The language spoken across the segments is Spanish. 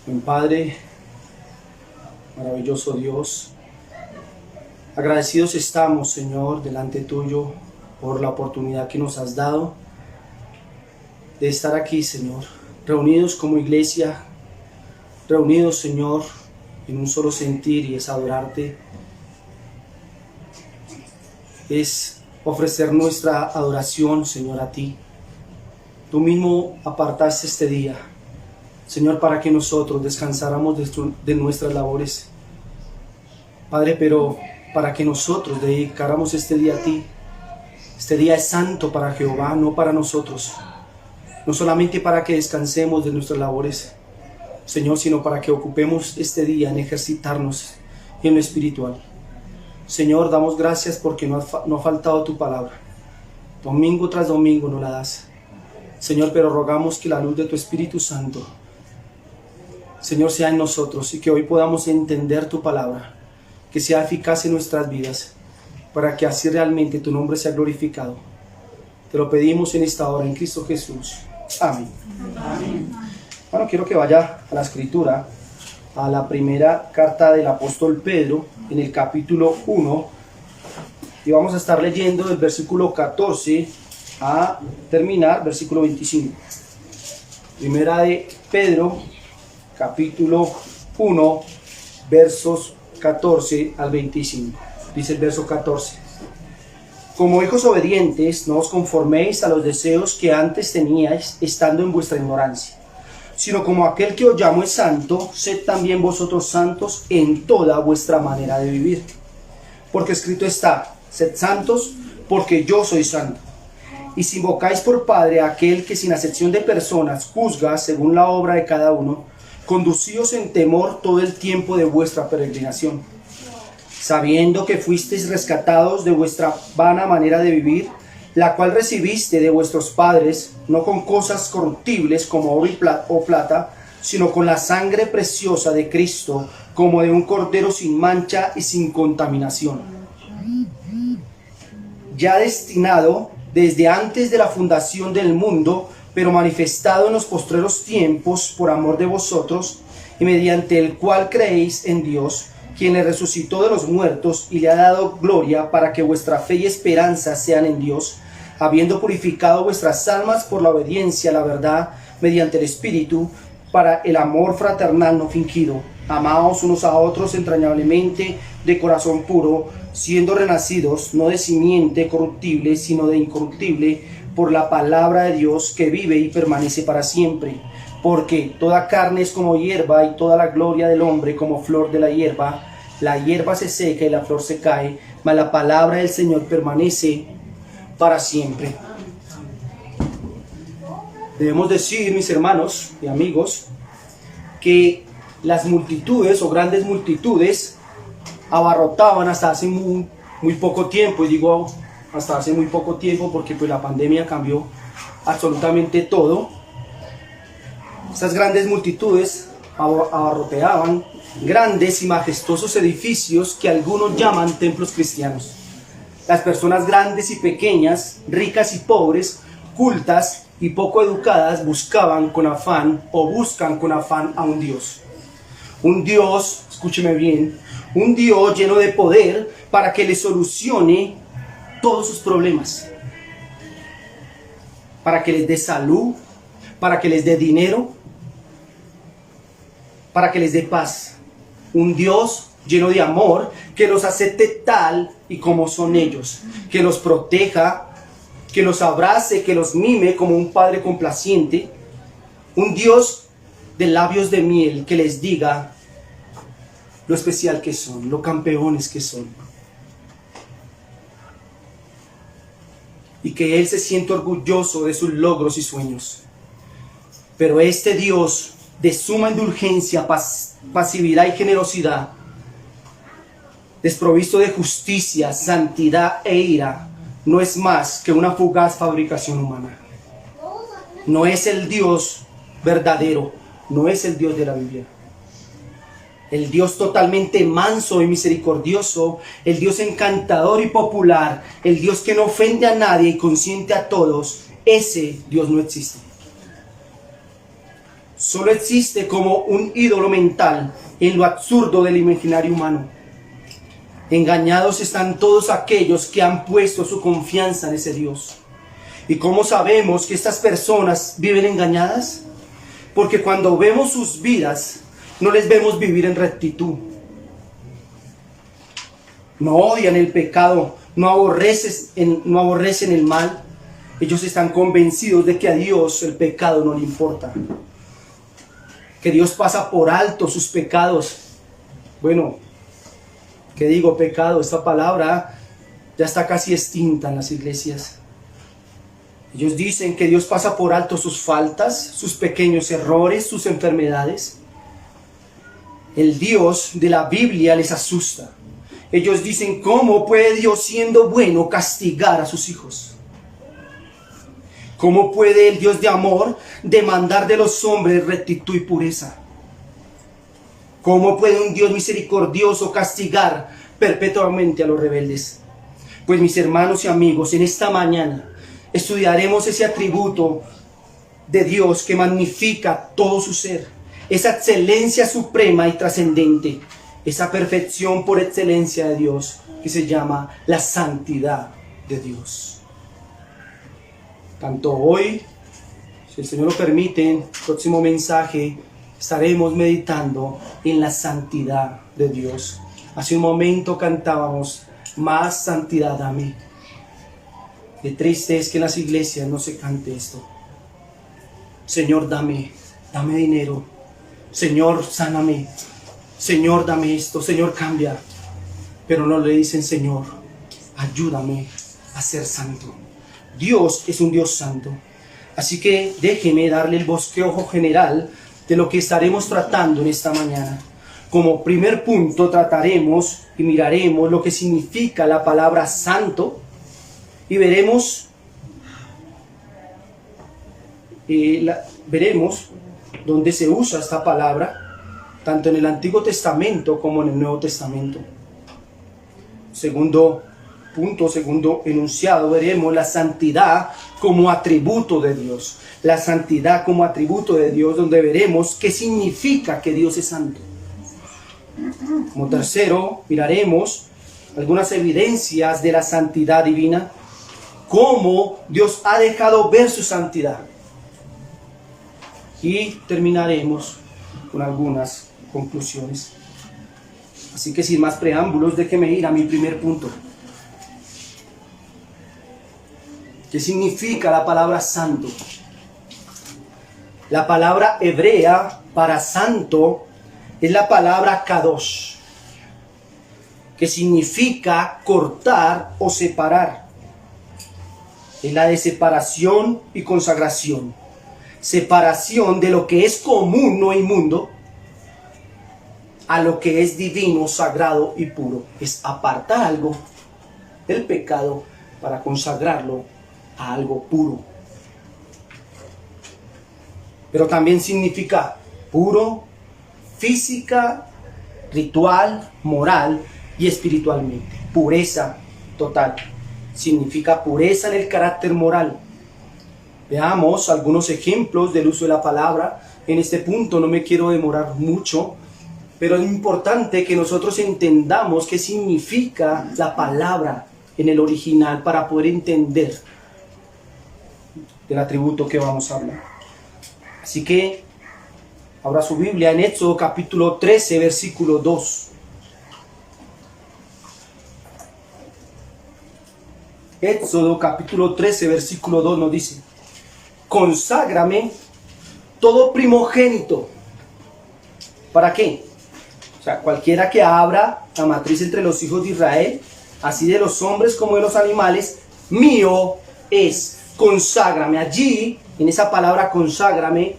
Buen Padre, maravilloso Dios, agradecidos estamos, Señor, delante tuyo por la oportunidad que nos has dado de estar aquí, Señor, reunidos como iglesia, reunidos, Señor, en un solo sentir, y es adorarte, es ofrecer nuestra adoración, Señor, a ti. Tú mismo apartaste este día, Señor, para que nosotros descansáramos de nuestras labores, Padre, pero para que nosotros dedicáramos este día a ti. Este día es santo para Jehová, no para nosotros, no solamente para que descansemos de nuestras labores, Señor, sino para que ocupemos este día en ejercitarnos en lo espiritual. Señor, damos gracias porque no ha faltado tu palabra. Domingo tras domingo nos la das, Señor, pero rogamos que la luz de tu Espíritu Santo, Señor, sea en nosotros y que hoy podamos entender tu palabra, que sea eficaz en nuestras vidas, para que así realmente tu nombre sea glorificado. Te lo pedimos en esta hora, en Cristo Jesús. Amén. Amén. Bueno, quiero que vaya a la Escritura, a la primera carta del apóstol Pedro, en el capítulo 1, y vamos a estar leyendo del versículo 14 a terminar, versículo 25. Primera de Pedro, capítulo 1, versos 14 al 25. Dice el verso 14: Como hijos obedientes, no os conforméis a los deseos que antes teníais estando en vuestra ignorancia, sino como aquel que os llamó es santo, sed también vosotros santos en toda vuestra manera de vivir. Porque escrito está: sed santos, porque yo soy santo. Y si invocáis por Padre a aquel que sin acepción de personas juzga según la obra de cada uno, conducíos en temor todo el tiempo de vuestra peregrinación, sabiendo que fuisteis rescatados de vuestra vana manera de vivir, la cual recibiste de vuestros padres, no con cosas corruptibles como oro o plata, sino con la sangre preciosa de Cristo, como de un cordero sin mancha y sin contaminación, ya destinado desde antes de la fundación del mundo, pero manifestado en los postreros tiempos por amor de vosotros, y mediante el cual creéis en Dios, quien le resucitó de los muertos y le ha dado gloria, para que vuestra fe y esperanza sean en Dios, habiendo purificado vuestras almas por la obediencia a la verdad mediante el Espíritu, para el amor fraternal no fingido. Amaos unos a otros entrañablemente de corazón puro, siendo renacidos no de simiente corruptible, sino de incorruptible, por la palabra de Dios que vive y permanece para siempre. Porque toda carne es como hierba, y toda la gloria del hombre como flor de la hierba. La hierba se seca y la flor se cae, mas la palabra del Señor permanece para siempre. Debemos decir, mis hermanos y amigos, que las multitudes o grandes multitudes abarrotaban hasta hace muy poco tiempo, y digo hasta hace muy poco tiempo porque pues la pandemia cambió absolutamente todo. Estas grandes multitudes abarroteaban grandes y majestuosos edificios que algunos llaman templos cristianos. Las personas grandes y pequeñas, ricas y pobres, cultas y poco educadas buscan con afán a un Dios. Un Dios, escúcheme bien, un Dios lleno de poder para que les solucione todos sus problemas, para que les dé salud, para que les dé dinero, para que les dé paz. Un Dios lleno de amor, que los acepte tal y como son ellos, que los proteja, que los abrace, que los mime como un padre complaciente. Un Dios de labios de miel que les diga lo especial que son, lo campeones que son. Y que Él se siente orgulloso de sus logros y sueños. Pero este Dios de suma indulgencia, pasividad y generosidad, desprovisto de justicia, santidad e ira, no es más que una fugaz fabricación humana. No es el Dios verdadero, no es el Dios de la Biblia. El Dios totalmente manso y misericordioso, el Dios encantador y popular, el Dios que no ofende a nadie y consiente a todos, ese Dios no existe. solo existe como un ídolo mental en lo absurdo del imaginario humano. Engañados están todos aquellos que han puesto su confianza en ese Dios. ¿Y cómo sabemos que estas personas viven engañadas? Porque cuando vemos sus vidas, no les vemos vivir en rectitud. No odian el pecado, no aborrecen el mal. Ellos están convencidos de que a Dios el pecado no le importa. Que Dios pasa por alto sus pecados. Bueno, ¿qué digo pecado? Esta palabra ya está casi extinta en las iglesias. Ellos dicen que Dios pasa por alto sus faltas, sus pequeños errores, sus enfermedades. El Dios de la Biblia les asusta. Ellos dicen, ¿cómo puede Dios, siendo bueno, castigar a sus hijos? ¿Cómo puede el Dios de amor demandar de los hombres rectitud y pureza? ¿Cómo puede un Dios misericordioso castigar perpetuamente a los rebeldes? Pues mis hermanos y amigos, en esta mañana estudiaremos ese atributo de Dios que magnifica todo su ser, esa excelencia suprema y trascendente, esa perfección por excelencia de Dios que se llama la santidad de Dios. Tanto hoy, si el Señor lo permite, en el próximo mensaje estaremos meditando en la santidad de Dios. Hace un momento cantábamos, más santidad dame. Qué triste es que en las iglesias no se cante esto. Señor, dame dinero. Señor, sáname. Señor, dame esto. Señor, cambia. Pero no le dicen, Señor, ayúdame a ser santo. Dios es un Dios santo. Así que déjeme darle el bosquejo general de lo que estaremos tratando en esta mañana. Como primer punto trataremos y miraremos lo que significa la palabra santo y veremos dónde se usa esta palabra, tanto en el Antiguo Testamento como en el Nuevo Testamento. Segundo enunciado, veremos la santidad como atributo de Dios. La santidad como atributo de Dios, donde veremos qué significa que Dios es santo. Como tercero, miraremos algunas evidencias de la santidad divina, cómo Dios ha dejado ver su santidad. Y terminaremos con algunas conclusiones. Así que sin más preámbulos, déjeme ir a mi primer punto. ¿Qué significa la palabra santo? La palabra hebrea para santo es la palabra kadosh, que significa cortar o separar. Es la de separación y consagración. Separación de lo que es común o inmundo a lo que es divino, sagrado y puro. Es apartar algo del pecado para consagrarlo a algo puro. Pero también significa puro, física, ritual, moral y espiritualmente. Pureza total. Significa pureza en el carácter moral. Veamos algunos ejemplos del uso de la palabra. En este punto no me quiero demorar mucho, pero es importante que nosotros entendamos qué significa la palabra en el original para poder entender del atributo que vamos a hablar. Así que abra su Biblia en Éxodo capítulo 13, versículo 2. Éxodo capítulo 13, versículo 2 nos dice: conságrame todo primogénito. ¿Para qué? O sea, cualquiera que abra la matriz entre los hijos de Israel, así de los hombres como de los animales, mío es. Conságrame. Allí, en esa palabra conságrame,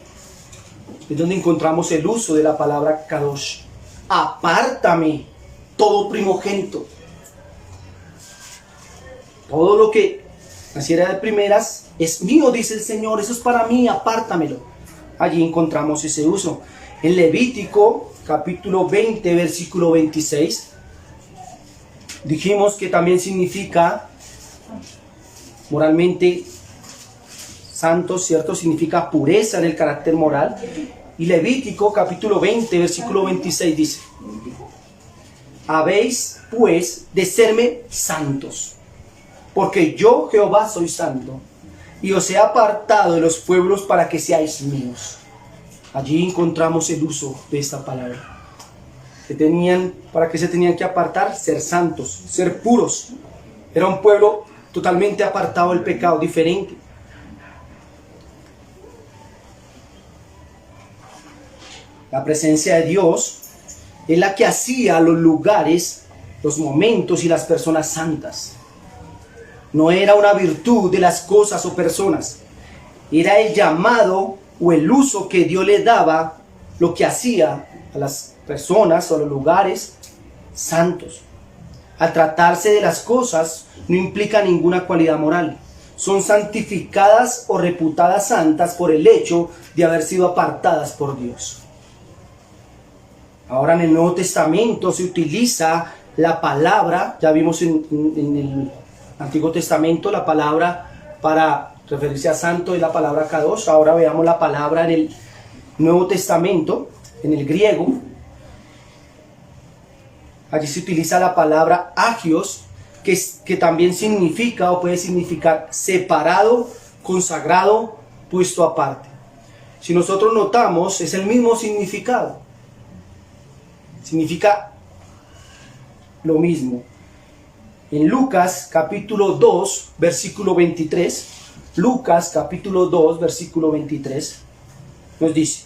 es donde encontramos el uso de la palabra kadosh. Apártame todo primogénito. Todo lo que naciera de primeras es mío, dice el Señor. Eso es para mí, apártamelo. Allí encontramos ese uso. En Levítico, capítulo 20, versículo 26, dijimos que también significa moralmente santo, ¿cierto? Significa pureza en el carácter moral. Y Levítico capítulo 20, versículo 26 dice: habéis pues de serme santos, porque yo Jehová soy santo, y os he apartado de los pueblos para que seáis míos. Allí encontramos el uso de esta palabra. ¿Para qué se tenían que apartar? Ser santos, ser puros. Era un pueblo totalmente apartado del pecado, diferente. La presencia de Dios es la que hacía los lugares, los momentos y las personas santas. No era una virtud de las cosas o personas. Era el llamado o el uso que Dios le daba, lo que hacía a las personas o a los lugares santos. Al tratarse de las cosas, no implica ninguna cualidad moral. Son santificadas o reputadas santas por el hecho de haber sido apartadas por Dios. Ahora en el Nuevo Testamento se utiliza la palabra, ya vimos en el Antiguo Testamento la palabra para referirse a santo es la palabra kadosh. Ahora veamos la palabra en el Nuevo Testamento, en el griego. Allí se utiliza la palabra agios, que también significa o puede significar separado, consagrado, puesto aparte. Si nosotros notamos, es el mismo significado. Significa lo mismo. En Lucas capítulo 2, versículo 23, Lucas capítulo 2, versículo 23, nos dice: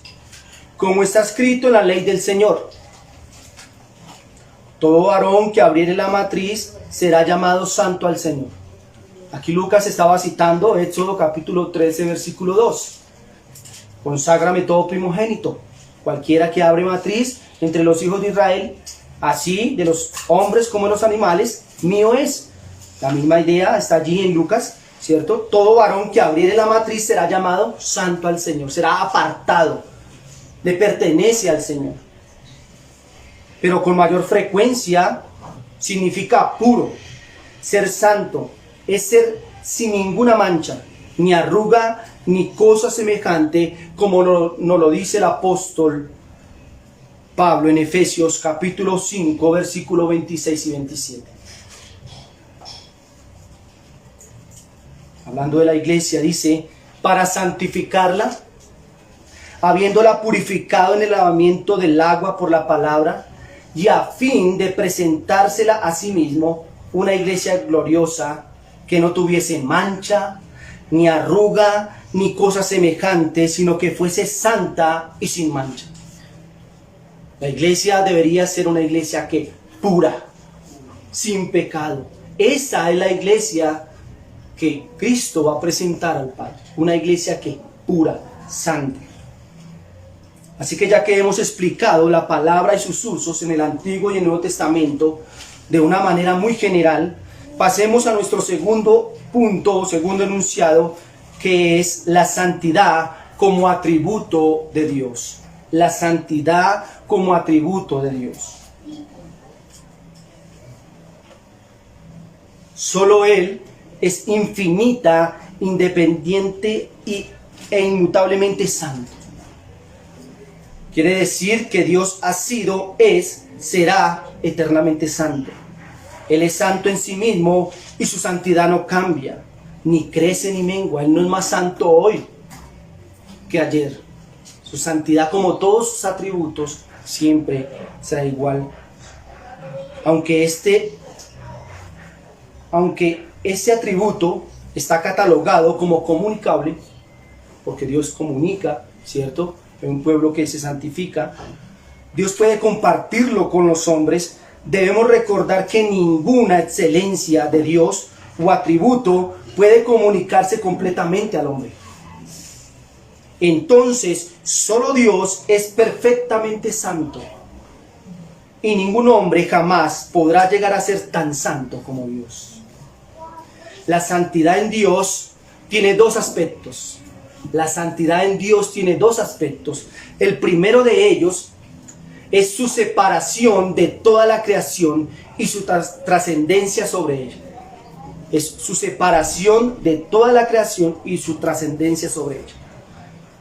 como está escrito en la ley del Señor, todo varón que abriere la matriz será llamado santo al Señor. Aquí Lucas estaba citando Éxodo capítulo 13, versículo 2. Conságrame todo primogénito, cualquiera que abre matriz entre los hijos de Israel, así de los hombres como de los animales, mío es. La misma idea está allí en Lucas, ¿cierto? Todo varón que abriere la matriz será llamado santo al Señor, será apartado, le pertenece al Señor. Pero con mayor frecuencia significa puro. Ser santo es ser sin ninguna mancha, ni arruga, ni cosa semejante, como nos lo dice el apóstol Pablo en Efesios capítulo 5, versículos 26 y 27. Hablando de la iglesia, dice: para santificarla, habiéndola purificado en el lavamiento del agua por la palabra, y a fin de presentársela a sí mismo una iglesia gloriosa, que no tuviese mancha, ni arruga, ni cosa semejante, sino que fuese santa y sin mancha. La iglesia debería ser una iglesia que pura, sin pecado. Esa es la iglesia que Cristo va a presentar al Padre. Una iglesia que pura, santa. Así que ya que hemos explicado la palabra y sus usos en el Antiguo y el Nuevo Testamento de una manera muy general, pasemos a nuestro segundo punto o segundo enunciado, que es la santidad como atributo de Dios. La santidad como atributo de Dios. Solo Él es infinita, independiente e inmutablemente santo. Quiere decir que Dios ha sido, es, será eternamente santo. Él es santo en sí mismo y su santidad no cambia, ni crece ni mengua. Él no es más santo hoy que ayer. Su santidad, como todos sus atributos, siempre será igual. Aunque ese atributo está catalogado como comunicable, porque Dios comunica, ¿cierto? En un pueblo que se santifica, Dios puede compartirlo con los hombres. Debemos recordar que ninguna excelencia de Dios o atributo puede comunicarse completamente al hombre. Entonces, solo Dios es perfectamente santo, y ningún hombre jamás podrá llegar a ser tan santo como Dios. La santidad en Dios tiene dos aspectos. La santidad en Dios tiene dos aspectos. El primero de ellos es su separación de toda la creación y su trascendencia sobre ella. Es su separación de toda la creación y su trascendencia sobre ella.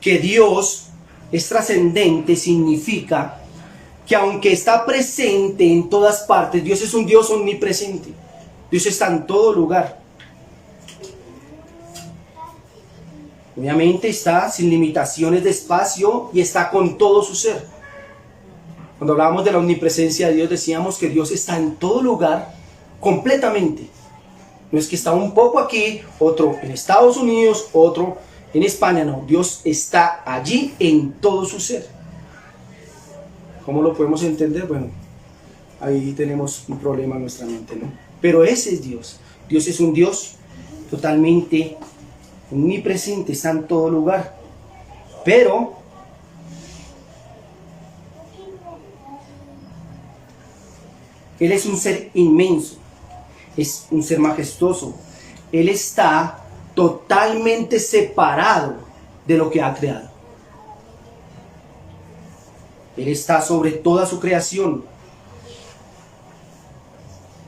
Que Dios es trascendente significa que aunque está presente en todas partes, Dios es un Dios omnipresente. Dios está en todo lugar. Obviamente está sin limitaciones de espacio y está con todo su ser. Cuando hablábamos de la omnipresencia de Dios, decíamos que Dios está en todo lugar completamente. No es que está un poco aquí, otro en Estados Unidos, otro en España, no. Dios está allí en todo su ser. ¿Cómo lo podemos entender? Bueno, ahí tenemos un problema en nuestra mente, ¿no? Pero ese es Dios. Dios es un Dios totalmente omnipresente, está en todo lugar. Pero Él es un ser inmenso, es un ser majestuoso. Él está totalmente separado de lo que ha creado. Él está sobre toda su creación.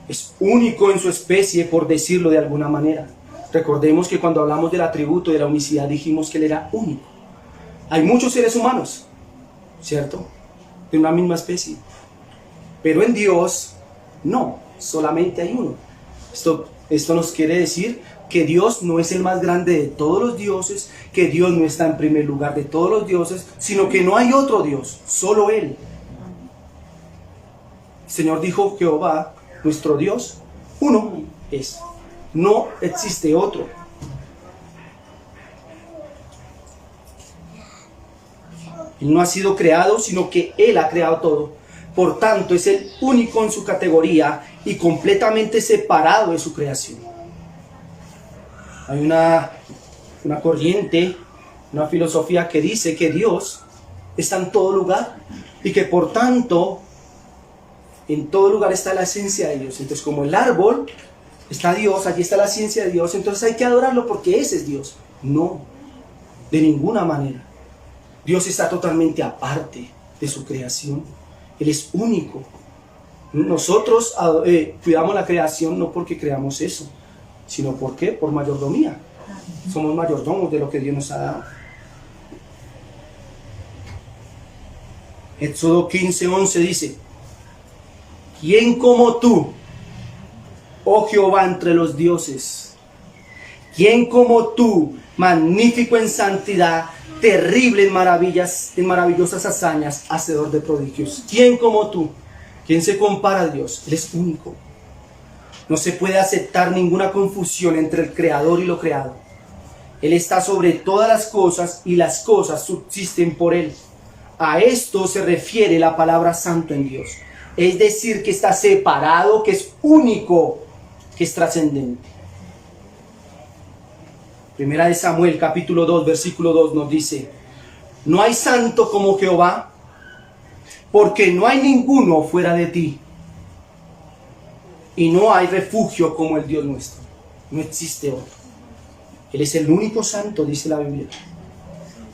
Es único en su especie, por decirlo de alguna manera. Recordemos que cuando hablamos del atributo de la unicidad dijimos que Él era único. Hay muchos seres humanos, ¿cierto? De una misma especie. Pero en Dios, no, solamente hay uno. Esto nos quiere decir que Dios no es el más grande de todos los dioses, que Dios no está en primer lugar de todos los dioses, sino que no hay otro Dios, solo Él. El Señor dijo: Jehová, nuestro Dios, uno es. No existe otro. Él no ha sido creado, sino que Él ha creado todo. Por tanto, es el único en su categoría y completamente separado de su creación. Hay una corriente, una filosofía que dice que Dios está en todo lugar y que por tanto en todo lugar está la esencia de Dios. Entonces, como el árbol está Dios, allí está la esencia de Dios, entonces hay que adorarlo porque ese es Dios. No, de ninguna manera. Dios está totalmente aparte de su creación. Él es único. Nosotros cuidamos la creación no porque creamos eso, sino porque por mayordomía. Somos mayordomos de lo que Dios nos ha dado. Éxodo 15:11 dice: ¿quién como tú, oh Jehová, entre los dioses? ¿Quién como tú, magnífico en santidad, terrible en maravillas, en maravillosas hazañas, hacedor de prodigios? ¿Quién como tú? ¿Quién se compara a Dios? Él es único. No se puede aceptar ninguna confusión entre el creador y lo creado. Él está sobre todas las cosas y las cosas subsisten por Él. A esto se refiere la palabra santo en Dios. Es decir, que está separado, que es único, que es trascendente. Primera de Samuel, capítulo 2, versículo 2 nos dice: no hay santo como Jehová, porque no hay ninguno fuera de ti, y no hay refugio como el Dios nuestro. No existe otro. Él es el único santo, dice la Biblia.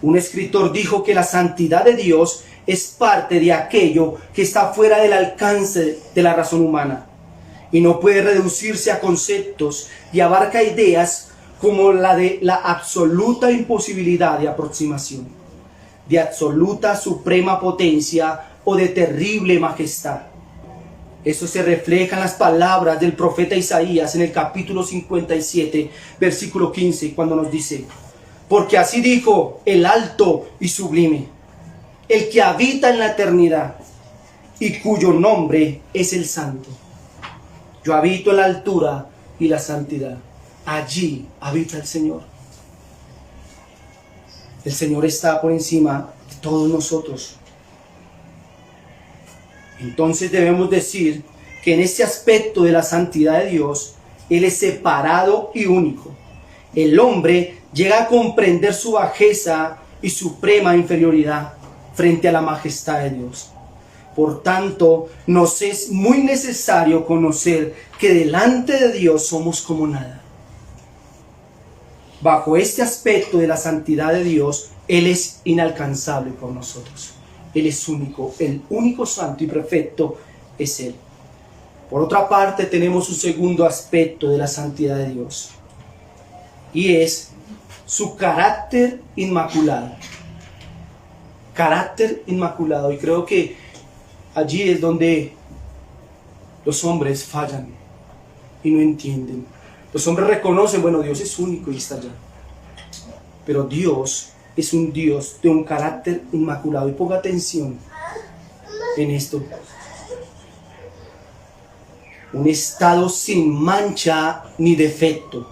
Un escritor dijo que la santidad de Dios es parte de aquello que está fuera del alcance de la razón humana y no puede reducirse a conceptos y abarca ideas como la de la absoluta imposibilidad de aproximación, de absoluta suprema potencia o de terrible majestad. Eso se refleja en las palabras del profeta Isaías en el capítulo 57, versículo 15, cuando nos dice: porque así dijo el alto y sublime, el que habita en la eternidad y cuyo nombre es el Santo. Yo habito en la altura y la santidad. Allí habita el Señor. El Señor está por encima de todos nosotros. Entonces debemos decir que en este aspecto de la santidad de Dios, Él es separado y único. El hombre llega a comprender su bajeza y suprema inferioridad frente a la majestad de Dios. Por tanto, nos es muy necesario conocer que delante de Dios somos como nada. Bajo este aspecto de la santidad de Dios, Él es inalcanzable por nosotros. Él es único, el único santo y perfecto es Él. Por otra parte, tenemos un segundo aspecto de la santidad de Dios, y es su carácter inmaculado. carácter inmaculado. Y creo que allí es donde los hombres fallan y no entienden. Los hombres reconocen, bueno, Dios es único y está allá. Pero Dios es un Dios de un carácter inmaculado. Y ponga atención en esto. Un estado sin mancha ni defecto.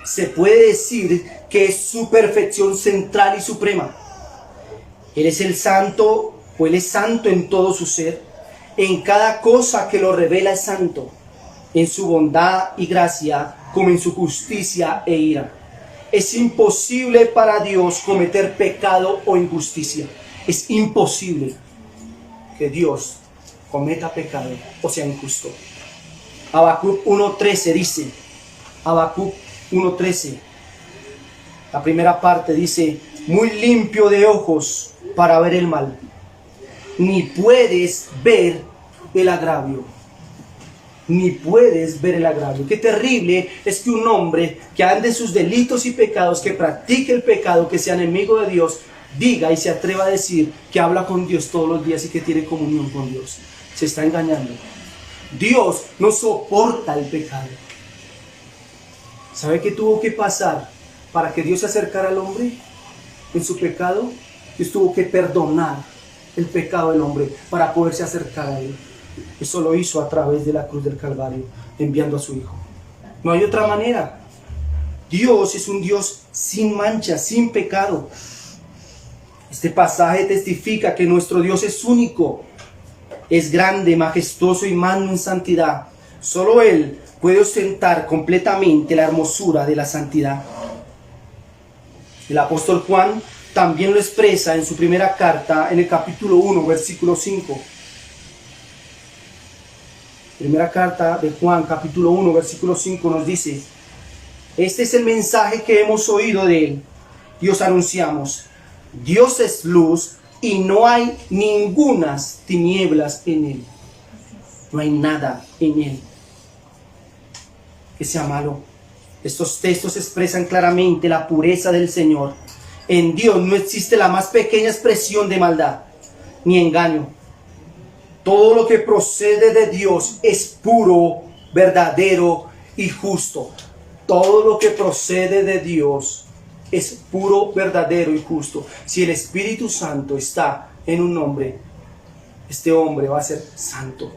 Se puede decir que es su perfección central y suprema. Él es el santo, o Él es santo en todo su ser. En cada cosa que lo revela es santo. En su bondad y gracia, como en su justicia e ira. Es imposible para Dios cometer pecado o injusticia. Es imposible que Dios cometa pecado o sea injusto. Habacuc 1:13 dice, Habacuc 1:13, la primera parte dice, muy limpio de ojos para ver el mal, ni puedes ver el agravio. Ni puedes ver el agravio. Qué terrible es que un hombre que ande en sus delitos y pecados, que practique el pecado, que sea enemigo de Dios, diga y se atreva a decir que habla con Dios todos los días y que tiene comunión con Dios. Se está engañando. Dios no soporta el pecado. ¿Sabe qué tuvo que pasar para que Dios se acercara al hombre en su pecado? Dios tuvo que perdonar el pecado del hombre para poderse acercar a él. Eso lo hizo a través de la cruz del Calvario, enviando a su Hijo. No hay otra manera. Dios es un Dios sin mancha, sin pecado. Este pasaje testifica que nuestro Dios es único, es grande, majestuoso y magno en santidad. Solo Él puede ostentar completamente la hermosura de la santidad. El apóstol Juan también lo expresa en su primera carta, en el capítulo 1, versículo 5. Primera carta de Juan, capítulo 1, versículo 5 nos dice, este es el mensaje que hemos oído de Él y os anunciamos. Dios es luz y no hay ningunas tinieblas en Él. No hay nada en Él que sea malo. Estos textos expresan claramente la pureza del Señor. En Dios no existe la más pequeña expresión de maldad ni engaño. Todo lo que procede de Dios es puro, verdadero y justo. Todo lo que procede de Dios es puro, verdadero y justo. Si el Espíritu Santo está en un hombre, este hombre va a ser santo,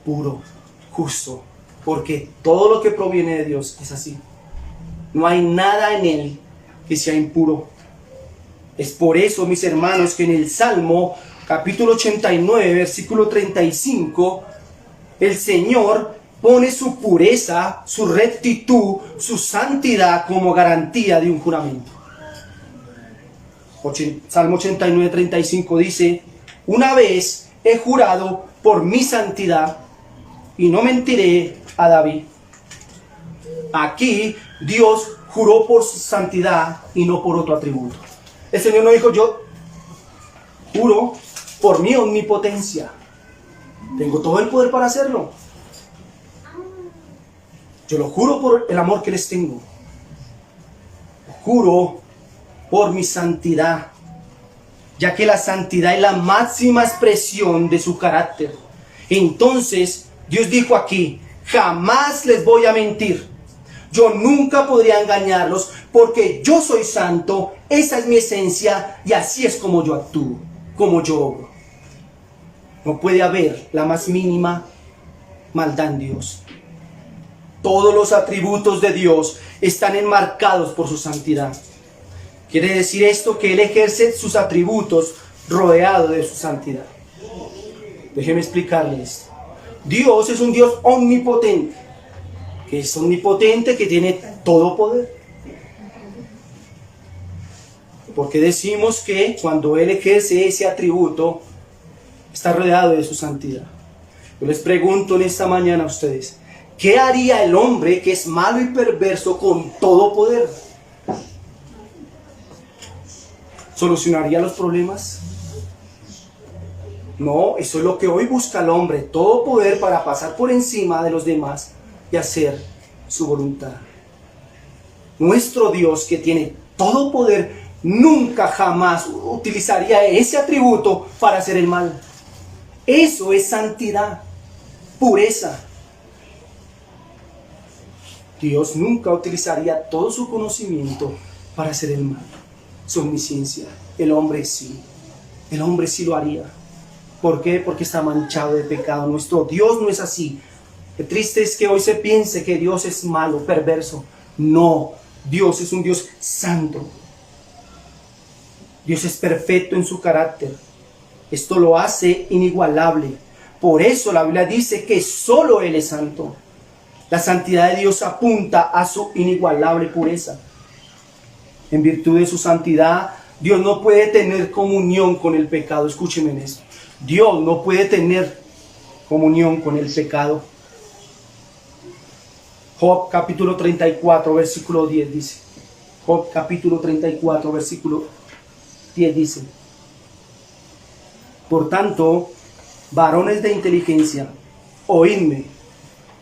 puro, justo. Porque todo lo que proviene de Dios es así. No hay nada en él que sea impuro. Es por eso, mis hermanos, que en el Salmo capítulo 89, versículo 35, el Señor pone su pureza, su rectitud, su santidad como garantía de un juramento. Salmo 89, 35 dice, una vez he jurado por mi santidad y no mentiré a David. Aquí Dios juró por su santidad y no por otro atributo. El Señor no dijo, yo juro por mi omnipotencia. Tengo todo el poder para hacerlo. Yo lo juro por el amor que les tengo. Lo juro por mi santidad, ya que la santidad es la máxima expresión de su carácter. Entonces, Dios dijo aquí, jamás les voy a mentir. Yo nunca podría engañarlos porque yo soy santo, esa es mi esencia y así es como yo actúo, como yo obro. No puede haber la más mínima maldad en Dios. Todos los atributos de Dios están enmarcados por su santidad. Quiere decir esto que Él ejerce sus atributos rodeado de su santidad. Déjeme explicarle esto. Dios es un Dios omnipotente, que es omnipotente, que tiene todo poder. Porque decimos que cuando Él ejerce ese atributo, está rodeado de su santidad. Yo les pregunto en esta mañana a ustedes, ¿qué haría el hombre que es malo y perverso con todo poder? ¿Solucionaría los problemas? No, eso es lo que hoy busca el hombre, todo poder para pasar por encima de los demás y hacer su voluntad. Nuestro Dios, que tiene todo poder, nunca jamás utilizaría ese atributo para hacer el mal. Eso es santidad, pureza. Dios nunca utilizaría todo su conocimiento para hacer el mal, su omnisciencia. El hombre sí lo haría. ¿Por qué? Porque está manchado de pecado. Nuestro Dios no es así. Qué triste es que hoy se piense que Dios es malo, perverso. No, Dios es un Dios santo. Dios es perfecto en su carácter. Esto lo hace inigualable. Por eso la Biblia dice que solo Él es santo. La santidad de Dios apunta a su inigualable pureza. En virtud de su santidad, Dios no puede tener comunión con el pecado. Escúcheme en esto. Dios no puede tener comunión con el pecado. Job capítulo 34, versículo 10 dice. Job capítulo 34, versículo 10 dice: por tanto, varones de inteligencia, oídme,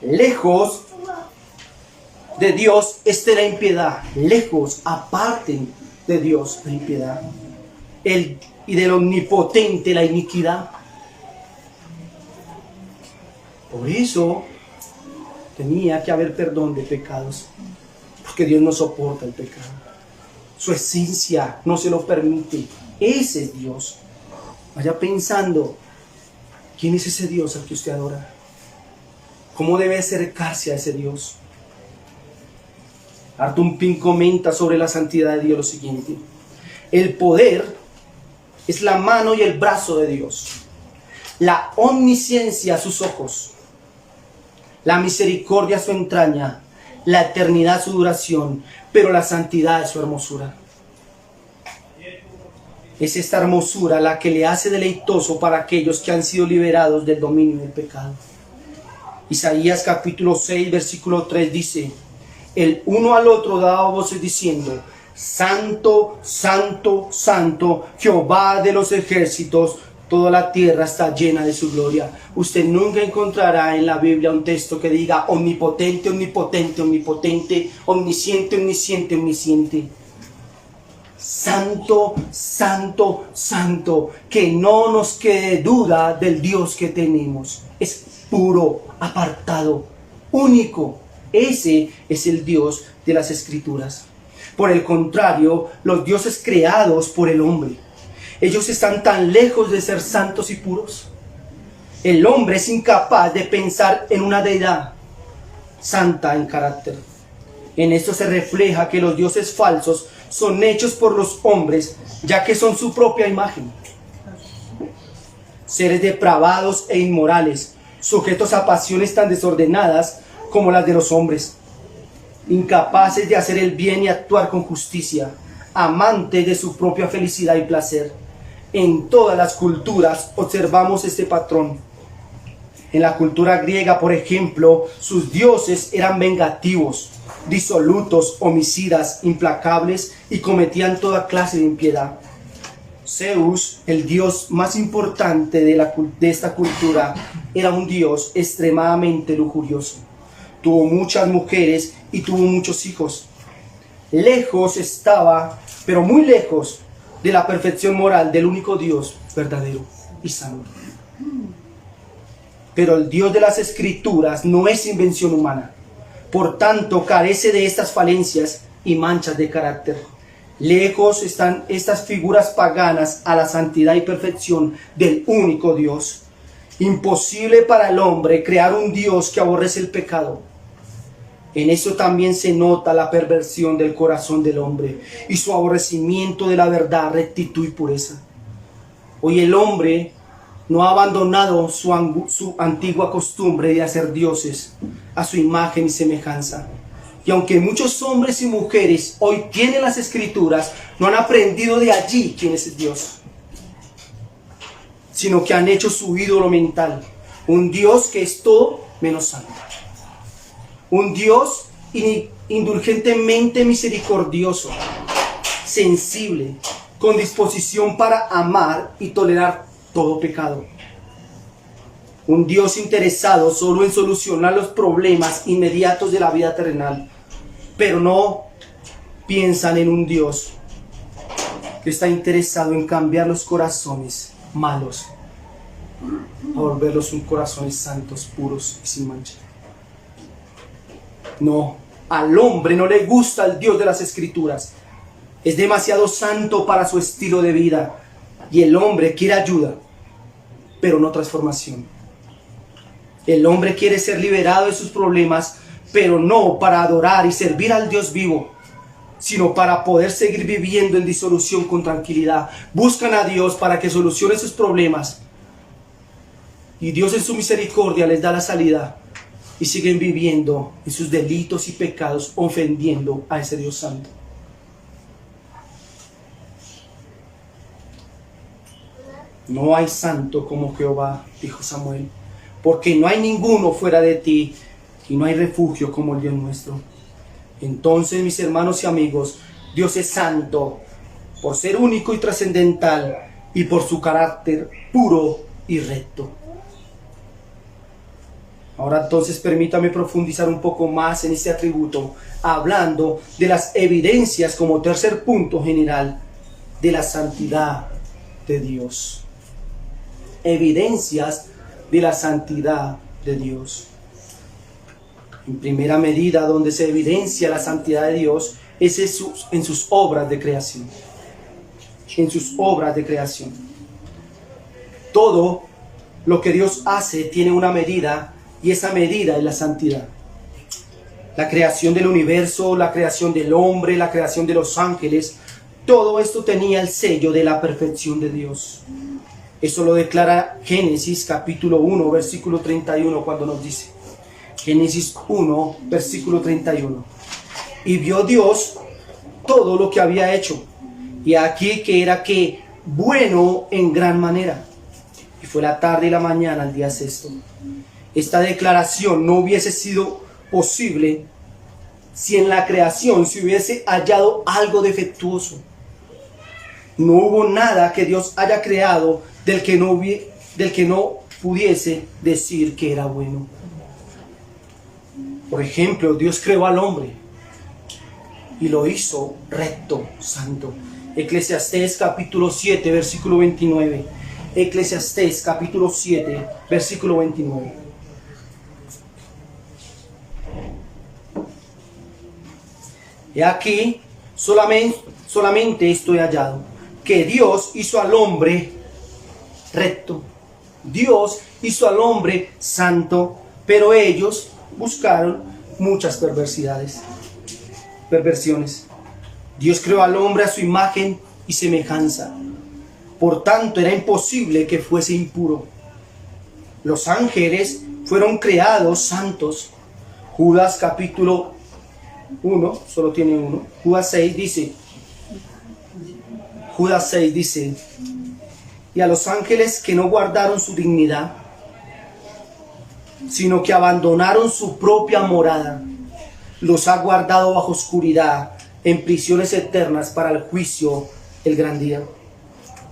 lejos de Dios esté la impiedad, lejos, aparten de Dios la impiedad, y del omnipotente la iniquidad. Por eso tenía que haber perdón de pecados, porque Dios no soporta el pecado. Su esencia no se lo permite. Ese es Dios. Vaya pensando, ¿quién es ese Dios al que usted adora? ¿Cómo debe acercarse a ese Dios? Arthur Pink comenta sobre la santidad de Dios lo siguiente: el poder es la mano y el brazo de Dios, la omnisciencia sus ojos, la misericordia su entraña, la eternidad su duración, pero la santidad es su hermosura. Es esta hermosura la que le hace deleitoso para aquellos que han sido liberados del dominio del pecado. Isaías capítulo 6, versículo 3 dice: el uno al otro daba voces diciendo: santo, santo, santo, Jehová de los ejércitos, toda la tierra está llena de su gloria. Usted nunca encontrará en la Biblia un texto que diga omnipotente, omnipotente, omnipotente, omnisciente, omnisciente, omnisciente. Santo, santo, santo, que no nos quede duda del Dios que tenemos. Es puro, apartado, único. Ese es el Dios de las Escrituras. Por el contrario, los dioses creados por el hombre, ellos están tan lejos de ser santos y puros. El hombre es incapaz de pensar en una deidad santa en carácter. En esto se refleja que los dioses falsos son hechos por los hombres, ya que son su propia imagen. Seres depravados e inmorales, sujetos a pasiones tan desordenadas como las de los hombres, incapaces de hacer el bien y actuar con justicia, amantes de su propia felicidad y placer. En todas las culturas observamos este patrón. En la cultura griega, por ejemplo, sus dioses eran vengativos, disolutos, homicidas, implacables y cometían toda clase de impiedad. Zeus, el dios más importante de esta cultura, era un dios extremadamente lujurioso. Tuvo muchas mujeres y tuvo muchos hijos. Lejos estaba, pero muy lejos, de la perfección moral del único Dios verdadero y santo. Pero el Dios de las Escrituras no es invención humana. Por tanto, carece de estas falencias y manchas de carácter. Lejos están estas figuras paganas a la santidad y perfección del único Dios. Imposible para el hombre crear un Dios que aborrece el pecado. En eso también se nota la perversión del corazón del hombre y su aborrecimiento de la verdad, rectitud y pureza. Hoy el hombre no ha abandonado su antigua costumbre de hacer dioses a su imagen y semejanza. Y aunque muchos hombres y mujeres hoy tienen las Escrituras, no han aprendido de allí quién es Dios, sino que han hecho su ídolo mental, un Dios que es todo menos santo. Un Dios indulgentemente misericordioso, sensible, con disposición para amar y tolerar todo pecado. Un Dios interesado solo en solucionar los problemas inmediatos de la vida terrenal, pero no piensan en un Dios que está interesado en cambiar los corazones malos a volverlos un corazones santos, puros y sin mancha. No, al hombre no le gusta el Dios de las Escrituras. Es demasiado santo para su estilo de vida y el hombre quiere ayuda, pero no transformación. El hombre quiere ser liberado de sus problemas, pero no para adorar y servir al Dios vivo, sino para poder seguir viviendo en disolución con tranquilidad. Buscan a Dios para que solucione sus problemas y Dios en su misericordia les da la salida y siguen viviendo en sus delitos y pecados, ofendiendo a ese Dios santo. No hay santo como Jehová, dijo Samuel, porque no hay ninguno fuera de ti y no hay refugio como el Dios nuestro. Entonces, mis hermanos y amigos, Dios es santo por ser único y trascendental y por su carácter puro y recto. Ahora entonces permítame profundizar un poco más en este atributo, hablando de las evidencias como tercer punto general de la santidad de Dios. Evidencias de la santidad de Dios. En primera medida, donde se evidencia la santidad de Dios es en sus obras de creación. En sus obras de creación. Todo lo que Dios hace tiene una medida, y esa medida es la santidad. La creación del universo, la creación del hombre, la creación de los ángeles, todo esto tenía el sello de la perfección de Dios. Eso lo declara Génesis capítulo 1, versículo 31, cuando nos dice, Génesis 1, versículo 31. Y vio Dios todo lo que había hecho, y aquí que era que bueno en gran manera. Y fue la tarde y la mañana al día sexto. Esta declaración no hubiese sido posible si en la creación se hubiese hallado algo defectuoso. No hubo nada que Dios haya creado del que no pudiese decir que era bueno. Por ejemplo, Dios creó al hombre y lo hizo recto, santo. Eclesiastés capítulo 7, versículo 29. Eclesiastés capítulo 7, versículo 29. He aquí, solamente esto he hallado, que Dios hizo al hombre recto. Dios hizo al hombre santo, pero ellos buscaron muchas perversiones. Dios creó al hombre a su imagen y semejanza. Por tanto, era imposible que fuese impuro. Los ángeles fueron creados santos. Judas capítulo 1, solo tiene uno. Judas 6 dice, y a los ángeles que no guardaron su dignidad, sino que abandonaron su propia morada, los ha guardado bajo oscuridad, en prisiones eternas para el juicio, el gran día.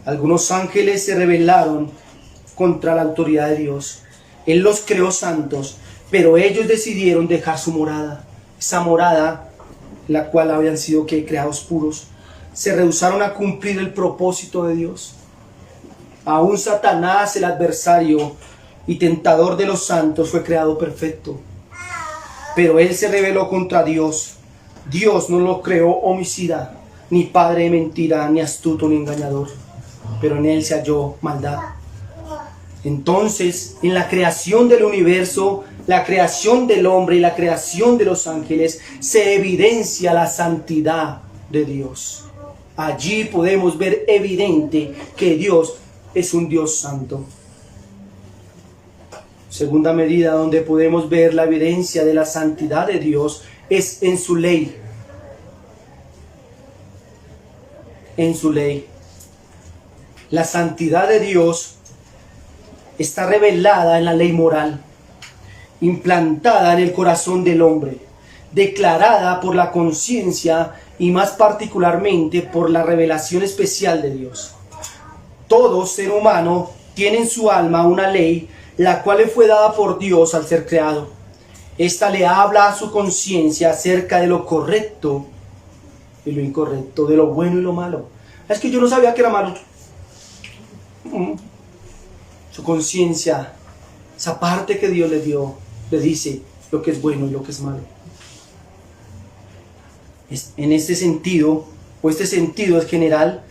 Algunos ángeles se rebelaron contra la autoridad de Dios. Él los creó santos, pero ellos decidieron dejar su morada. Esa morada, la cual habían sido creados puros, se rehusaron a cumplir el propósito de Dios. Aún Satanás, el adversario y tentador de los santos, fue creado perfecto, pero él se rebeló contra Dios. Dios no lo creó homicida, ni padre de mentira, ni astuto, ni engañador, pero en él se halló maldad. Entonces, en la creación del universo, la creación del hombre y la creación de los ángeles, se evidencia la santidad de Dios. Allí podemos ver evidente que Dios es un Dios santo. Segunda medida donde podemos ver la evidencia de la santidad de Dios es en su ley. En su ley. La santidad de Dios está revelada en la ley moral, implantada en el corazón del hombre, declarada por la conciencia y más particularmente por la revelación especial de Dios. Todo ser humano tiene en su alma una ley, la cual le fue dada por Dios al ser creado. Esta le habla a su conciencia acerca de lo correcto y lo incorrecto, de lo bueno y lo malo. Es que yo no sabía que era malo. Su conciencia, esa parte que Dios le dio, le dice lo que es bueno y lo que es malo. En este sentido, o este sentido es general,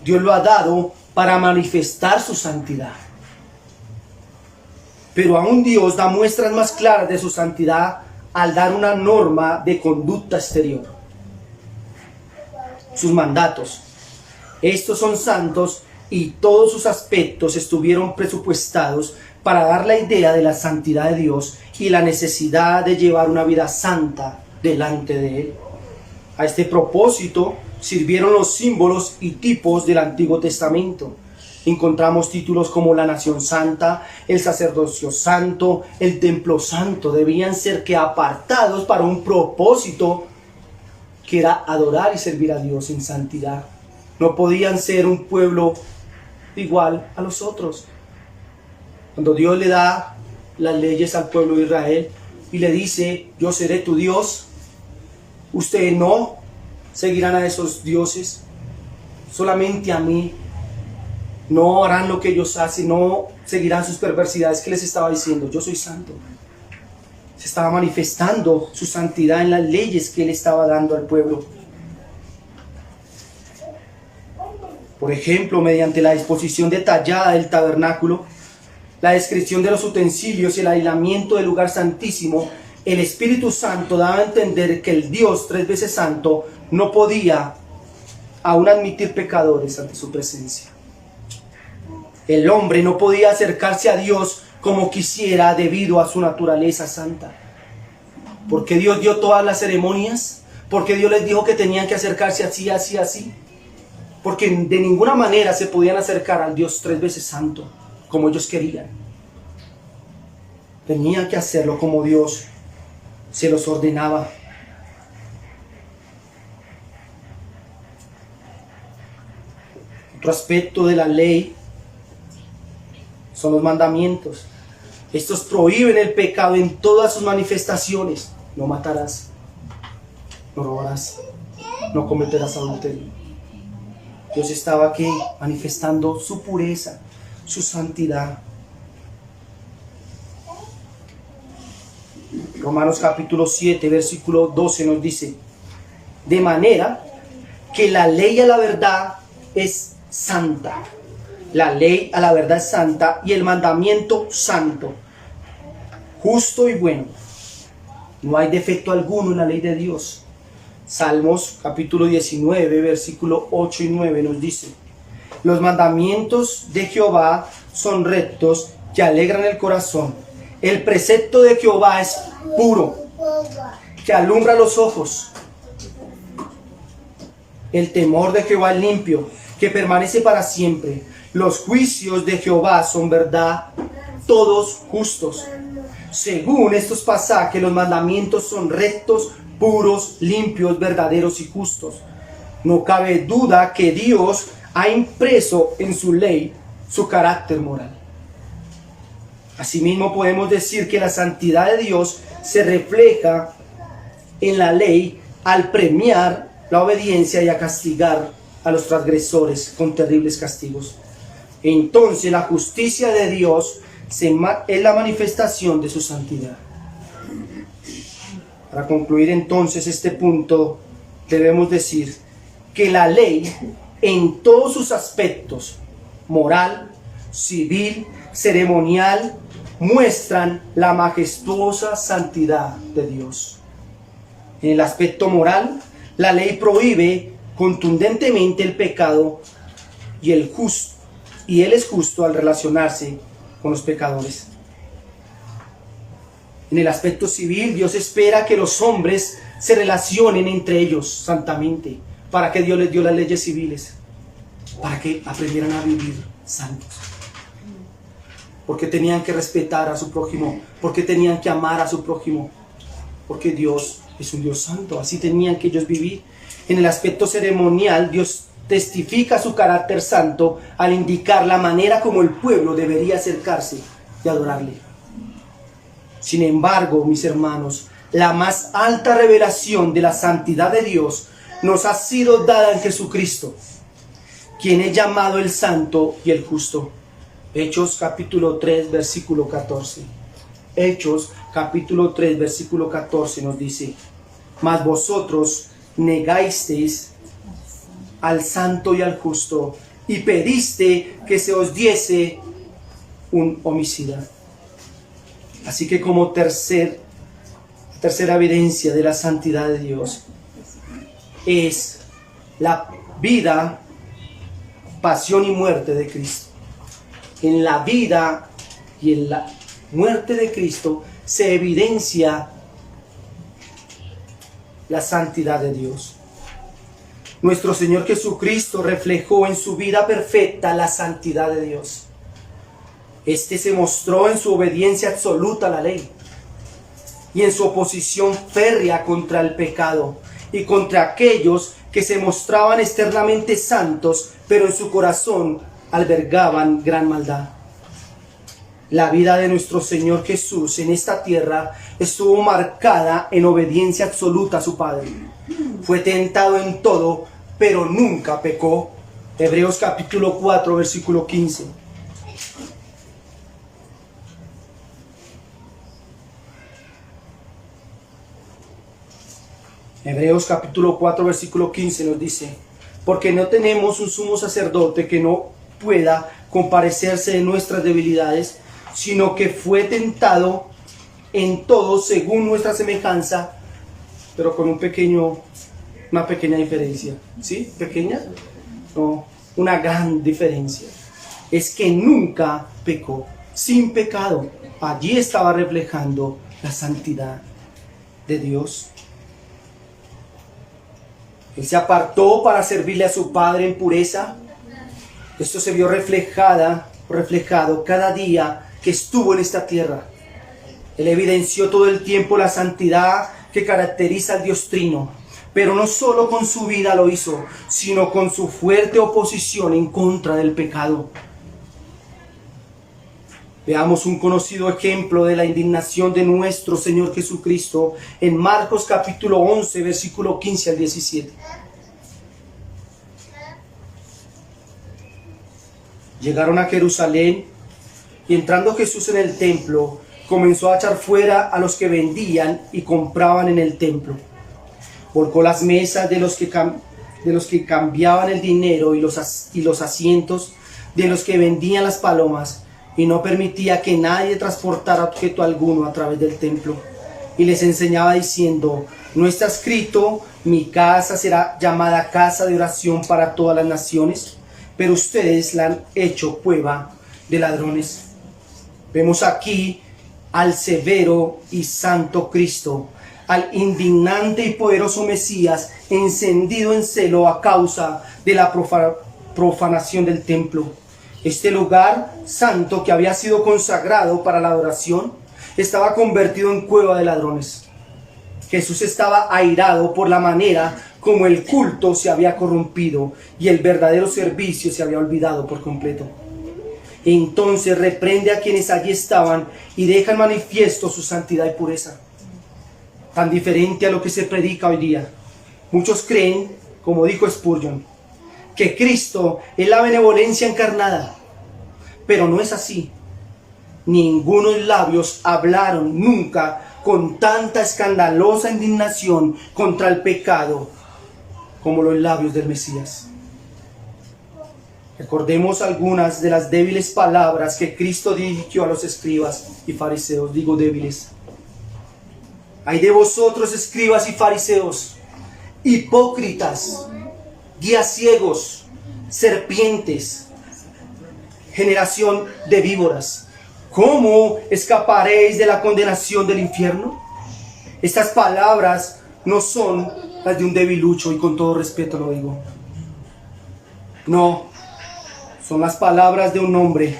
Dios lo ha dado para manifestar su santidad. Pero aún Dios da muestras más claras de su santidad al dar una norma de conducta exterior. Sus mandatos. Estos son santos y todos sus aspectos estuvieron presupuestados para dar la idea de la santidad de Dios y la necesidad de llevar una vida santa delante de Él. A este propósito sirvieron los símbolos y tipos del Antiguo Testamento. Encontramos títulos como la nación santa, el sacerdocio santo, el templo santo. Debían ser que apartados para un propósito que era adorar y servir a Dios en santidad. No podían ser un pueblo igual a los otros. Cuando Dios le da las leyes al pueblo de Israel y le dice, yo seré tu Dios, ustedes no seguirán a esos dioses, solamente a mí. No harán lo que ellos hacen, no seguirán sus perversidades. Que les estaba diciendo, yo soy santo. Se estaba manifestando su santidad en las leyes que Él estaba dando al pueblo. Por ejemplo, mediante la disposición detallada del tabernáculo, la descripción de los utensilios y el aislamiento del lugar santísimo, el Espíritu Santo daba a entender que el Dios 3 veces santo no podía aún admitir pecadores ante su presencia. El hombre no podía acercarse a Dios como quisiera debido a su naturaleza santa. Porque Dios dio todas las ceremonias, porque Dios les dijo que tenían que acercarse así, así, así. Porque de ninguna manera se podían acercar al Dios 3 veces santo, como ellos querían. Tenían que hacerlo como Dios se los ordenaba. Otro aspecto de la ley son los mandamientos. Estos prohíben el pecado en todas sus manifestaciones. No matarás, no robarás, no cometerás adulterio. Dios estaba aquí manifestando su pureza, su santidad. Romanos capítulo 7, versículo 12 nos dice, de manera que la ley a la verdad es santa. La ley a la verdad es santa y el mandamiento santo, justo y bueno. No hay defecto alguno en la ley de Dios. Salmos capítulo 19, versículo 8 y 9 nos dice, los mandamientos de Jehová son rectos que alegran el corazón. El precepto de Jehová es puro, que alumbra los ojos. El temor de Jehová es limpio, que permanece para siempre. Los juicios de Jehová son verdad, todos justos. Según estos pasajes, los mandamientos son rectos, puros, limpios, verdaderos y justos. No cabe duda que Dios ha impreso en su ley su carácter moral. Asimismo, podemos decir que la santidad de Dios se refleja en la ley al premiar la obediencia y a castigar a los transgresores con terribles castigos. Entonces, la justicia de Dios es la manifestación de su santidad. Para concluir entonces este punto, debemos decir que la ley en todos sus aspectos, moral, civil, ceremonial, muestran la majestuosa santidad de Dios. En el aspecto moral, la ley prohíbe contundentemente el pecado y Él es justo al relacionarse con los pecadores. En el aspecto civil, Dios espera que los hombres se relacionen entre ellos santamente. ¿Para qué Dios les dio las leyes civiles? Para que aprendieran a vivir santos. Porque tenían que respetar a su prójimo, porque tenían que amar a su prójimo, porque Dios es un Dios santo, así tenían que ellos vivir. En el aspecto ceremonial, Dios testifica su carácter santo al indicar la manera como el pueblo debería acercarse y adorarle. Sin embargo, mis hermanos, la más alta revelación de la santidad de Dios nos ha sido dada en Jesucristo. quien es llamado el santo y el justo. Hechos capítulo 3, versículo 14. Hechos capítulo 3, versículo 14 nos dice: mas vosotros negasteis al santo y al justo, y pediste que se os diese un homicida. Así que como tercera evidencia de la santidad de Dios es la vida, pasión y muerte de Cristo. En la vida y en la muerte de Cristo se evidencia la santidad de Dios. Nuestro Señor Jesucristo reflejó en su vida perfecta la santidad de Dios. Este se mostró en su obediencia absoluta a la ley y en su oposición férrea contra el pecado y contra aquellos que se mostraban externamente santos, pero en su corazón albergaban gran maldad. La vida de nuestro Señor Jesús en esta tierra estuvo marcada en obediencia absoluta a su Padre. Fue tentado en todo, pero nunca pecó. Hebreos capítulo 4, versículo 15. Hebreos capítulo 4, versículo 15 nos dice: porque no tenemos un sumo sacerdote que no pueda compadecerse de nuestras debilidades, sino que fue tentado en todo según nuestra semejanza, pero con una pequeña diferencia. ¿Sí? ¿Pequeña? No, una gran diferencia. Es que nunca pecó, sin pecado. Allí estaba reflejando la santidad de Dios. Él se apartó para servirle a su Padre en pureza. Esto se vio reflejado cada día que estuvo en esta tierra. Él evidenció todo el tiempo la santidad que caracteriza al Dios Trino, pero no solo con su vida lo hizo, sino con su fuerte oposición en contra del pecado. Veamos un conocido ejemplo de la indignación de nuestro Señor Jesucristo en Marcos capítulo 11, versículo 15 al 17. Llegaron a Jerusalén y entrando Jesús en el templo, comenzó a echar fuera a los que vendían y compraban en el templo. Volcó las mesas de los que cambiaban el dinero y los asientos de los que vendían las palomas, y no permitía que nadie transportara objeto alguno a través del templo. Y les enseñaba diciendo: ¿no está escrito, mi casa será llamada casa de oración para todas las naciones? Pero ustedes la han hecho cueva de ladrones. Vemos aquí al severo y santo Cristo, al indignante y poderoso Mesías, encendido en celo a causa de la profanación del templo. Este lugar santo que había sido consagrado para la adoración estaba convertido en cueva de ladrones. Jesús estaba airado por la manera como el culto se había corrompido y el verdadero servicio se había olvidado por completo. Entonces reprende a quienes allí estaban y deja en manifiesto su santidad y pureza. Tan diferente a lo que se predica hoy día. Muchos creen, como dijo Spurgeon, que Cristo es la benevolencia encarnada, pero no es así. Ningunos labios hablaron nunca con tanta escandalosa indignación contra el pecado como los labios del Mesías. Recordemos algunas de las débiles palabras que Cristo dirigió a los escribas y fariseos. Digo débiles. Ay de vosotros, escribas y fariseos, hipócritas, guías ciegos, serpientes, generación de víboras. ¿Cómo escaparéis de la condenación del infierno? Estas palabras no son las de un debilucho, y con todo respeto lo digo. No, son las palabras de un hombre,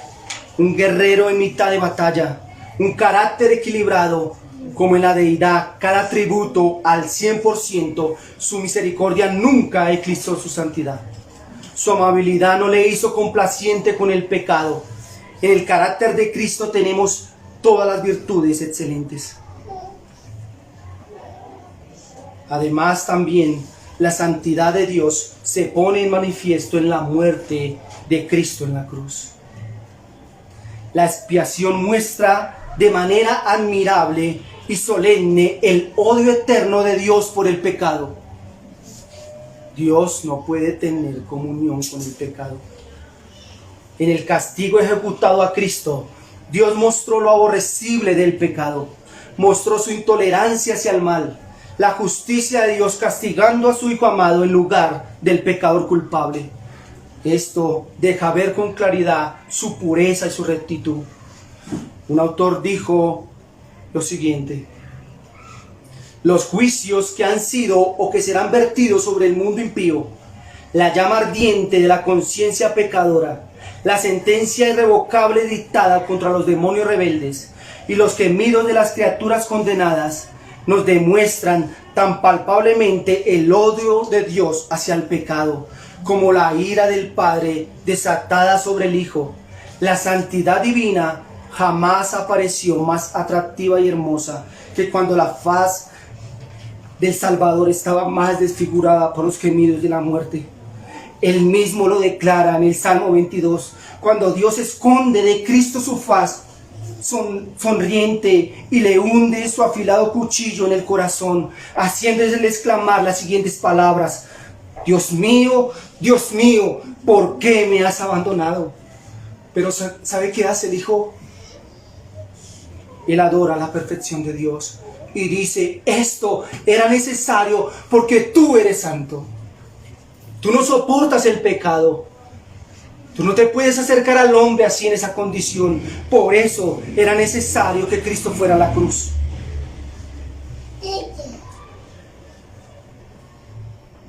un guerrero en mitad de batalla, un carácter equilibrado, como en la deidad, cada atributo al 100%, su misericordia nunca eclipsó su santidad. Su amabilidad no le hizo complaciente con el pecado. En el carácter de Cristo tenemos todas las virtudes excelentes. Además, también La santidad de Dios se pone en manifiesto en la muerte de Cristo en la cruz. La expiación muestra de manera admirable y solemne el odio eterno de Dios por el pecado. Dios no puede tener comunión con el pecado. En el castigo ejecutado a Cristo, Dios mostró lo aborrecible del pecado, mostró su intolerancia hacia el mal, la justicia de Dios castigando a su Hijo amado en lugar del pecador culpable. Esto deja ver con claridad su pureza y su rectitud. Un autor dijo lo siguiente: los juicios que han sido o que serán vertidos sobre el mundo impío, la llama ardiente de la conciencia pecadora, la sentencia irrevocable dictada contra los demonios rebeldes y los gemidos de las criaturas condenadas, nos demuestran tan palpablemente el odio de Dios hacia el pecado, como la ira del Padre desatada sobre el Hijo. La santidad divina jamás apareció más atractiva y hermosa que cuando la faz del Salvador estaba más desfigurada por los gemidos de la muerte. Él mismo lo declara en el Salmo 22, cuando Dios esconde de Cristo su faz sonriente y le hunde su afilado cuchillo en el corazón, haciéndole exclamar las siguientes palabras: Dios mío, ¿por qué me has abandonado? Pero ¿sabe qué hace el Hijo? Él adora la perfección de Dios y dice: esto era necesario porque tú eres santo. Tú no soportas el pecado. Tú no te puedes acercar al hombre así en esa condición. Por eso era necesario que Cristo fuera a la cruz.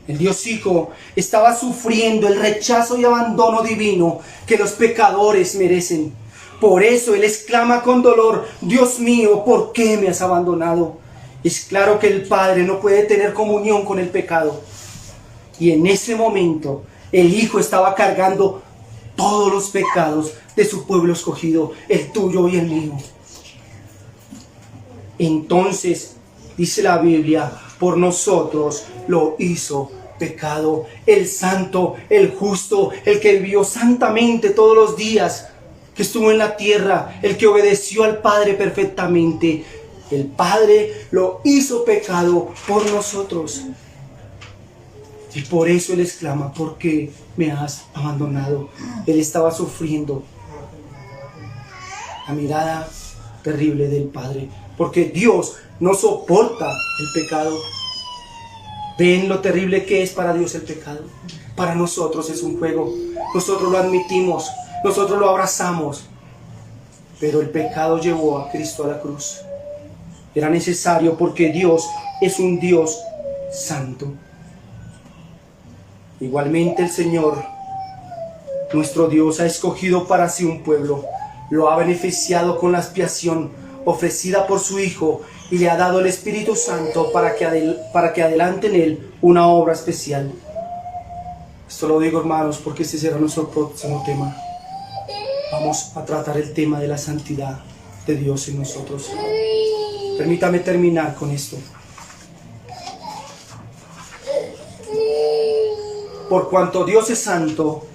El Dios Hijo estaba sufriendo el rechazo y abandono divino que los pecadores merecen. Por eso Él exclama con dolor: Dios mío, ¿por qué me has abandonado? Es claro que el Padre no puede tener comunión con el pecado. Y en ese momento el Hijo estaba cargando todos los pecados de su pueblo escogido, el tuyo y el mío. Entonces, dice la Biblia, por nosotros lo hizo pecado. El santo, el justo, el que vivió santamente todos los días que estuvo en la tierra, el que obedeció al Padre perfectamente. El Padre lo hizo pecado por nosotros. Y por eso Él exclama: ¿por qué me has abandonado? Él estaba sufriendo la mirada terrible del Padre, porque Dios no soporta el pecado. ¿Ven lo terrible que es para Dios el pecado? Para nosotros es un juego. Nosotros lo admitimos, nosotros lo abrazamos. Pero el pecado llevó a Cristo a la cruz. Era necesario porque Dios es un Dios santo. Igualmente el Señor, nuestro Dios, ha escogido para sí un pueblo, lo ha beneficiado con la expiación ofrecida por su Hijo y le ha dado el Espíritu Santo para que adelante en Él una obra especial. Esto lo digo, hermanos, porque este será nuestro próximo tema. Vamos a tratar el tema de la santidad de Dios en nosotros. Permítame terminar con esto. Por cuanto Dios es santo,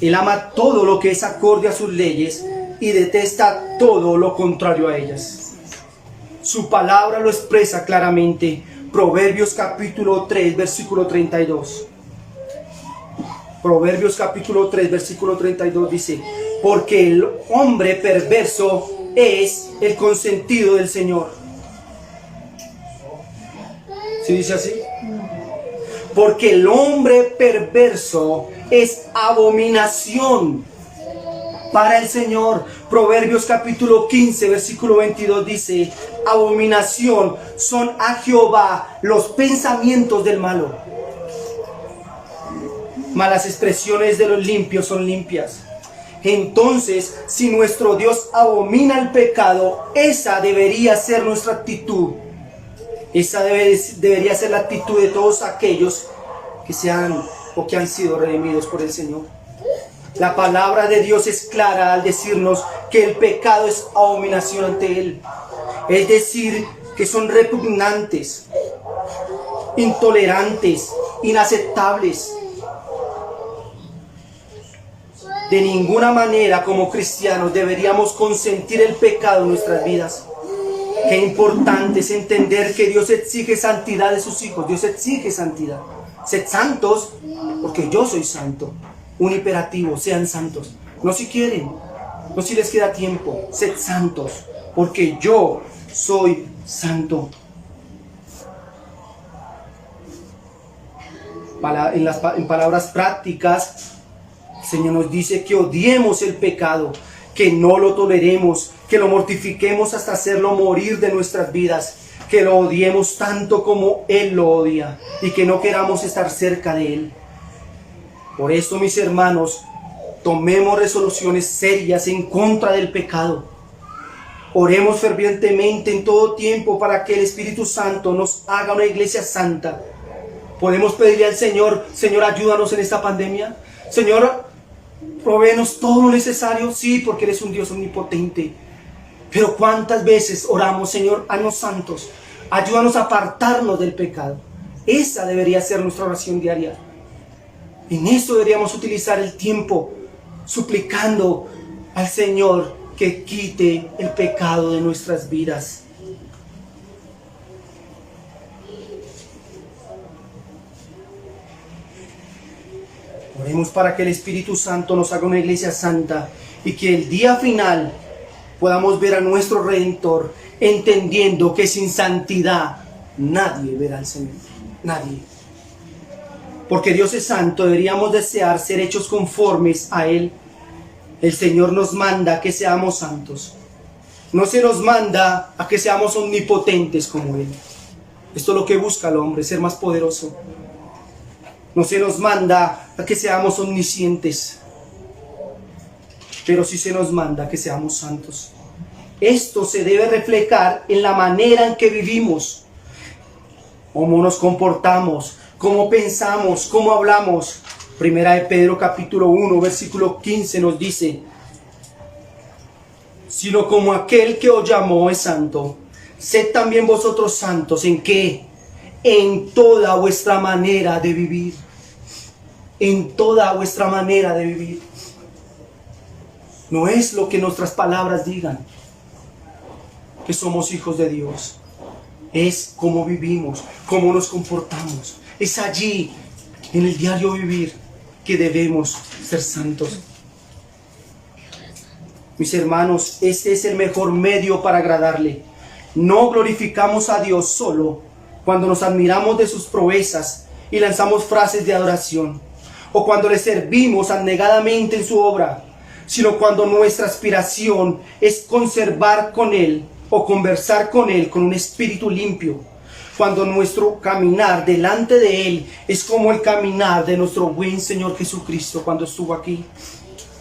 Él ama todo lo que es acorde a sus leyes y detesta todo lo contrario a ellas. Su palabra lo expresa claramente. Proverbios capítulo 3, versículo 32. Proverbios capítulo 3, versículo 32 dice: porque el hombre perverso es el consentido del Señor. ¿Sí dice así? Porque el hombre perverso es abominación para el Señor. Proverbios capítulo 15, versículo 22 dice: abominación son a Jehová los pensamientos del malo, mas las expresiones de los limpios son limpias. Entonces, si nuestro Dios abomina el pecado, esa debería ser nuestra actitud. Esa debería ser la actitud de todos aquellos que sean o que han sido redimidos por el Señor. La palabra de Dios es clara al decirnos que el pecado es abominación ante Él. Es decir, que son repugnantes, intolerantes, inaceptables. De ninguna manera como cristianos deberíamos consentir el pecado en nuestras vidas. Qué importante es entender que Dios exige santidad de sus hijos. Dios exige santidad. Sed santos porque yo soy santo. Un imperativo, sean santos. No si quieren, no si les queda tiempo. Sed santos porque yo soy santo. En palabras prácticas, el Señor nos dice que odiemos el pecado, que no lo toleremos, que lo mortifiquemos hasta hacerlo morir de nuestras vidas, que lo odiemos tanto como Él lo odia y que no queramos estar cerca de Él. Por eso, mis hermanos, tomemos resoluciones serias en contra del pecado. Oremos fervientemente en todo tiempo para que el Espíritu Santo nos haga una iglesia santa. Podemos pedirle al Señor: Señor, ayúdanos en esta pandemia. Señor, provéenos todo lo necesario. Sí, porque eres un Dios omnipotente. Pero ¿cuántas veces oramos: Señor, haznos santos, ayúdanos a apartarnos del pecado? Esa debería ser nuestra oración diaria. En eso deberíamos utilizar el tiempo, suplicando al Señor que quite el pecado de nuestras vidas. Oremos para que el Espíritu Santo nos haga una iglesia santa y que el día final podamos ver a nuestro Redentor, entendiendo que sin santidad nadie verá al Señor. Nadie. Porque Dios es santo, deberíamos desear ser hechos conformes a Él. El Señor nos manda que seamos santos. No se nos manda a que seamos omnipotentes como Él. Esto es lo que busca el hombre, ser más poderoso. No se nos manda a que seamos omniscientes, pero sí se nos manda a que seamos santos. Esto se debe reflejar en la manera en que vivimos, cómo nos comportamos, cómo pensamos, cómo hablamos. Primera de Pedro capítulo 1, versículo 15 nos dice: sino como aquel que os llamó es santo, sed también vosotros santos. ¿En qué? En toda vuestra manera de vivir. En toda vuestra manera de vivir. No es lo que nuestras palabras digan que somos hijos de Dios. Es cómo vivimos, cómo nos comportamos. Es allí, en el diario vivir, que debemos ser santos. Mis hermanos, este es el mejor medio para agradarle. No glorificamos a Dios solo cuando nos admiramos de sus proezas y lanzamos frases de adoración, o cuando le servimos abnegadamente en su obra, sino cuando nuestra aspiración es conservar con Él o conversar con Él con un espíritu limpio. Cuando nuestro caminar delante de Él es como el caminar de nuestro buen Señor Jesucristo cuando estuvo aquí.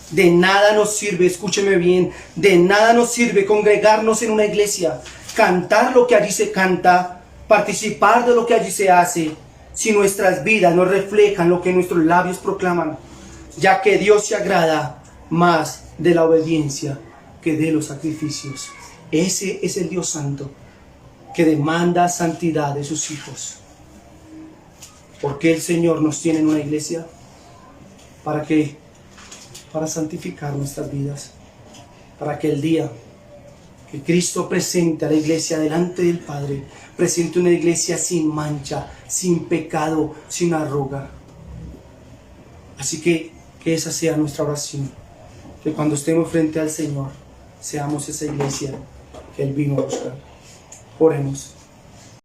De nada nos sirve, escúcheme bien, de nada nos sirve congregarnos en una iglesia, cantar lo que allí se canta, participar de lo que allí se hace, si nuestras vidas no reflejan lo que nuestros labios proclaman, ya que Dios se agrada más de la obediencia que de los sacrificios. Ese es el Dios santo que demanda santidad de sus hijos. ¿Por qué el Señor nos tiene en una iglesia? ¿Para qué? Para santificar nuestras vidas, para que el día que Cristo presente a la iglesia delante del Padre, presente una iglesia sin mancha, sin pecado, sin arruga. Así que esa sea nuestra oración, que cuando estemos frente al Señor, seamos esa iglesia que Él vino a buscar. Oremos.